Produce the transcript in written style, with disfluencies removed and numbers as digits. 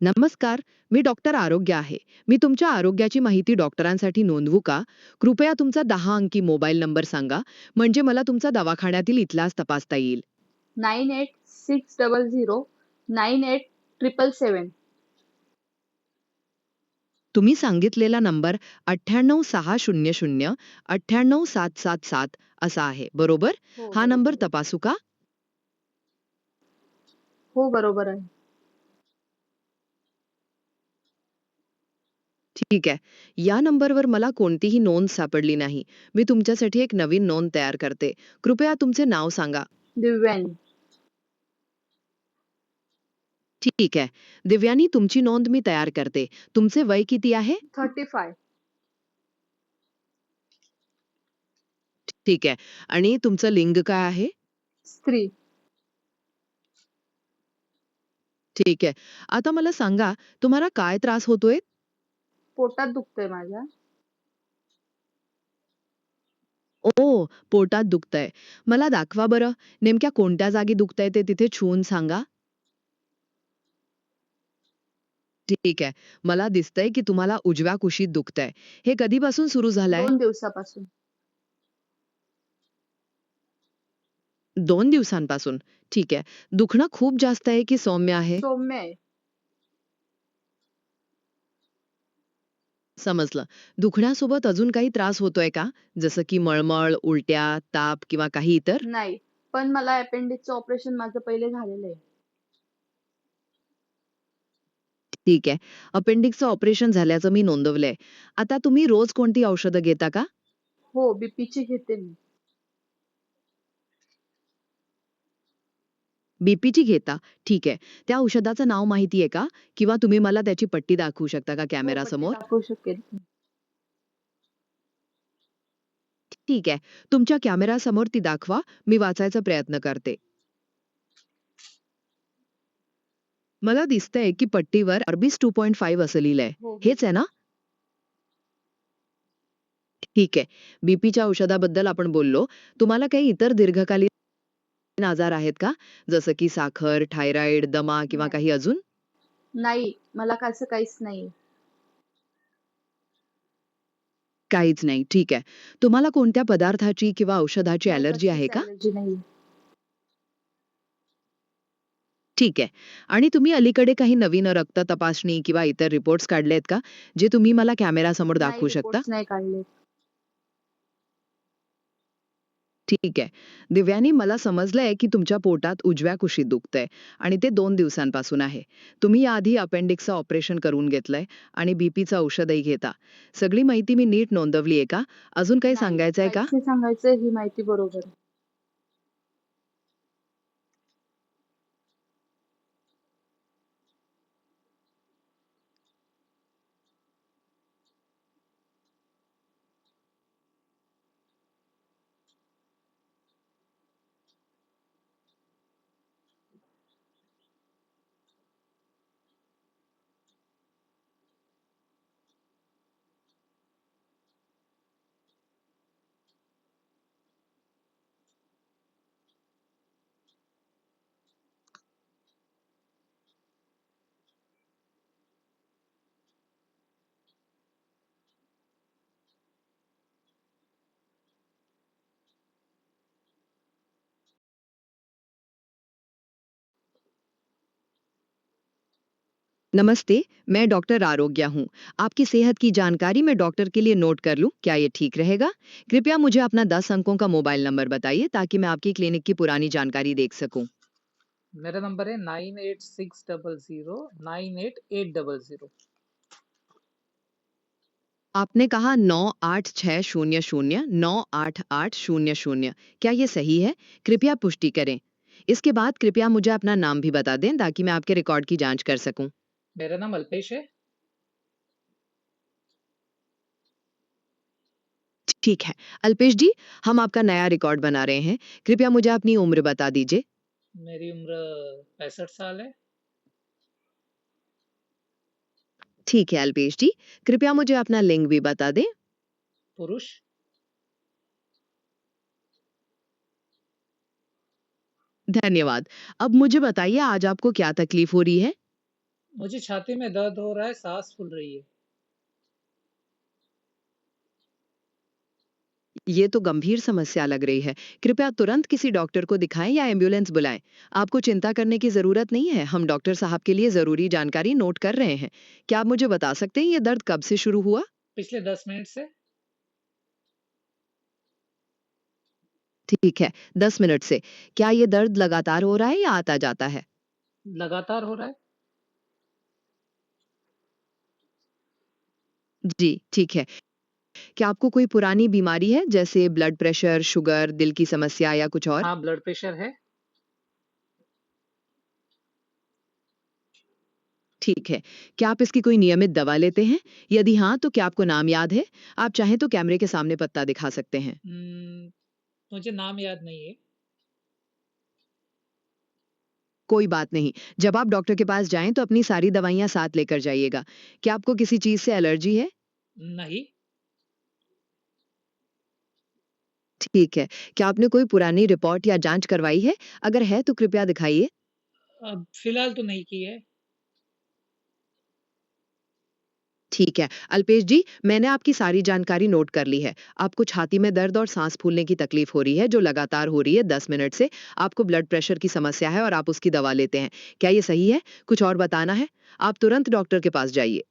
नमस्कार, मी डॉक्टर आरोग्य आहे. मी तुमच्या आरोग्याची माहिती डॉक्टरांसाठी नोंदवू का? कृपया तुमचा 10 अंकी मोबाईल नंबर सांगा, म्हणजे मला तुमचा दवाखान्यातील इथलाच तपासता येईल. 9860098777. तुम्ही सांगितलेला नंबर 9860098777 असा आहे, बरोबर? हो, हा बरोबर नंबर आहे. तपासू का? हो, बरोबर आहे. ठीक आहे. या नंबरवर मला कोणतीही नोंद सापडली नाही. मी तुमच्यासाठी एक नवीन नोंद तयार करते. कृपया तुमचे नाव सांगा. दिव्यानी. ठीक आहे. दिव्यानी, तुमची नोंद मी तयार करते. तुमचे वय किती आहे? 35. ठीक आहे. आणि तुमचं लिंग काय आहे? स्त्री. ठीक आहे. आता मला सांगा, तुम्हाला काय त्रास होतोय? पोटात दुखतंय माझ्या. ओह! पोटात दुखतंय. मला दाखवा बरं. नेमक्या कोणत्या जागी दुखतंय ते तिथे छून सांगा. ठीक आहे. मला दिसतंय की तुम्हाला उजव्या कुशीत दुखतंय. हे कधीपासून सुरू झालंय? 2 दिवसापासून. 2 दिवसांपासून. ठीक आहे. दुखणं खूप जास्त आहे की सौम्य आहे? सौम्य आहे. समजलं. दुखण्यासोबत अजून काही त्रास होतोय का? जसं की मळमळ, उलट्या, ताप किंवा काही इतर? नाही. पण मला अपेंडिक्सचं ऑपरेशन माझं पहिले झालेलं आहे. ठीक आहे. अपेंडिक्सचं ऑपरेशन झाल्याचं मी नोंदवलंय. आता तुम्ही रोज कोणती औषधं घेता का? हो, बीपीची घेते मी. बीपीची घेता? ठीक आहे. त्या औषधाचं नाव माहिती आहे का? किंवा तुम्ही मला त्याची पट्टी दाखवू शकता का हो, पट्टी कॅमेरासमोर? दाखवू शकेल की. ठीक आहे. तुमच्या कॅमेरासमोर ती दाखवा. मी वाचायचा प्रयत्न करते. मला दिसतंय की पट्टीवर आर्बिस 2.5 असं लिहिलंय. हो, हो. हेच आहे ना? ठीक आहे. बीपीच्या औषधाबद्दल आपण बोललो. तुम्हाला काही इतर दीर्घकालीन आजार आहेत का? जसं की साखर, थायरॉईड, दमा किंवा नाही. काही अजून? नाही, मला असं काहीच नाहीये. काहीच नाही. ठीक आहे. तुम्हाला कोणत्या पदार्थाची किंवा औषधाची नाही, ॲलर्जी आहे कसलीच का? ॲलर्जी नाहीये. ठीक आहे. आणि तुम्ही अलीकडे काही नवीन रक्त तपासणी किंवा इतर रिपोर्ट्स काढलेत का? जे तुम्ही मला कॅमेरासमोर नाही, दाखवू शकता? रिपोर्ट्स नाही काढले. ठीक आहे. दिव्यानी, मला समजलंय की तुमच्या पोटात उजव्या कुशीत दुखतंय आणि ते 2 दिवसांपासून आहे. तुम्ही याआधी अपेंडिक्सचं ऑपरेशन करून घेतलंय आणि बीपीचं औषधही घेता. सगळी माहिती मी नीट नोंदवली आहे का? अजून काही नाही, सांगायचंय का? काहीच नाही सांगायचं. ही माहिती बरोबर आहे. नमस्ते, मैं डॉक्टर आरोग्या हूँ। आपकी सेहत की जानकारी मैं डॉक्टर के लिए नोट कर लूँ, क्या ये ठीक रहेगा? कृपया मुझे अपना 10 अंकों का मोबाइल नंबर बताइए ताकि मैं आपकी क्लिनिक की पुरानी जानकारी देख सकूँ। मेरा नंबर है 9860098800। आपने कहा 9860098800। क्या ये सही है? कृपया पुष्टि करें। इसके बाद कृपया मुझे अपना नाम भी बता दें ताकि मैं आपके रिकॉर्ड की जांच कर सकूं। मेरा नाम अल्पेश है। ठीक है। अल्पेश जी, हम आपका नया रिकॉर्ड बना रहे हैं। कृपया मुझे अपनी उम्र बता दीजिए। मेरी उम्र 65 साल है। ठीक है अल्पेश जी, कृपया मुझे अपना लिंग भी बता दें। पुरुष। धन्यवाद। अब मुझे बताइए आज आपको क्या तकलीफ हो रही है? मुझे छाती में दर्द हो रहा है, सांस फूल रही है। ये तो गंभीर समस्या लग रही है। कृपया तुरंत किसी डॉक्टर को दिखाएं या एम्बुलेंस बुलाएं। आपको चिंता करने की जरूरत नहीं है, हम डॉक्टर साहब के लिए जरूरी जानकारी नोट कर रहे हैं। क्या आप मुझे बता सकते हैं ये दर्द कब से शुरू हुआ? पिछले 10 मिनट से। ठीक है, 10 मिनट से। क्या ये दर्द लगातार हो रहा है या आता जाता है? लगातार हो रहा है। जी, ठीक है। क्या आपको कोई पुरानी बीमारी है, जैसे ब्लड प्रेशर, शुगर, दिल की समस्या या कुछ और? हाँ, ब्लड प्रेशर है। ठीक है। क्या आप इसकी कोई नियमित दवा लेते हैं? यदि हाँ, तो क्या आपको नाम याद है? आप चाहें तो कैमरे के सामने पत्ता दिखा सकते हैं। हम्म, मुझे नाम याद नहीं है। कोई बात नहीं। जब आप डॉक्टर के पास जाएं तो अपनी सारी दवाइयाँ साथ लेकर जाइएगा। क्या आपको किसी चीज़ से एलर्जी है? नहीं। ठीक है। क्या आपने कोई पुरानी रिपोर्ट या जाँच करवाई है? अगर है तो कृपया दिखाइए। अब फिलहाल तो नहीं की है। ठीक है। अल्पेश जी, मैंने आपकी सारी जानकारी नोट कर ली है। आपको छाती में दर्द और सांस फूलने की तकलीफ हो रही है, जो लगातार हो रही है 10 मिनट से। आपको ब्लड प्रेशर की समस्या है और आप उसकी दवा लेते हैं। क्या ये सही है? कुछ और बताना है? आप तुरंत डॉक्टर के पास जाइए।